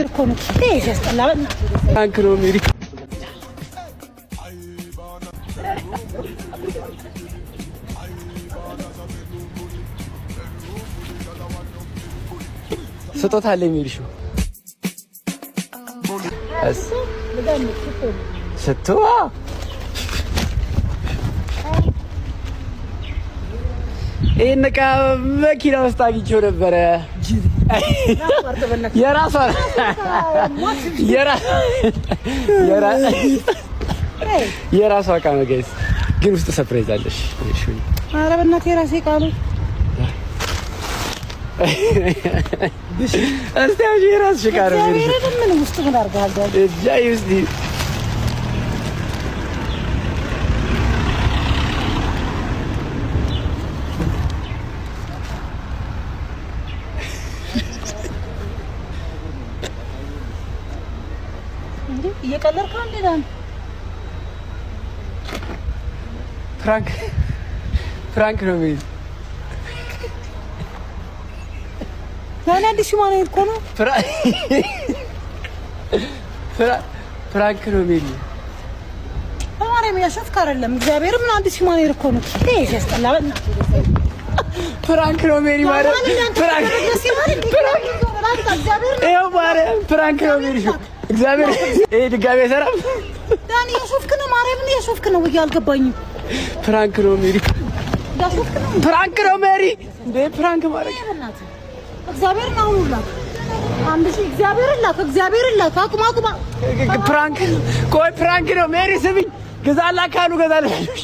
እኮ ነው ያስጠላበና ፍራንክ ነው ሜሪ ስጦታ አለ ሜሪሹ ስትዋ ይሄን ዕቃ መኪና ውስጥ አግኝቼው ነበረ። የራሷ ዕቃ ነው ጋይስ፣ ግን ውስጥ ሰርፕራይዝ አለሽ። ኧረ በእናትህ የራሴ ዕቃ ነው። እስቲ የራስሽ ዕቃ ነው። ምን ውስጥ ምን አድርገሃል? ጃይ ውስጥ እየቀለድክ ነው እንዴ? ፍራንክ ነው ሜሪ። ያኔ አዲስ ማን እኮ ነው። ፍራንክ ነው ሜሪ። ማርያም ያሸፍክ አይደለም። እግዚአብሔር ምን አዲስ ማን እኮ ነው። ያስጠላበና ፍራንክ ነው ሜሪ ማለት ፍራንክ ነው ሜሪ። እግዚአብሔር ይሄ ድጋሜ ሰራም ዳኒ ያሾፍክ ነው። ማርያምን ያሾፍክ ነው ወይ አልገባኝም። ፍራንክ ነው ሜሪ። ያሾፍክ ነው። ፍራንክ ነው ሜሪ። እንዴ ፍራንክ ማድረግ እግዚአብሔር ነው ሁላክ አንድ ሺህ እግዚአብሔር ላክ አቁማ ፍራንክ ቆይ ፍራንክ ነው ሜሪ። ስሚኝ ገዛላ ካሉ ገዛለሽ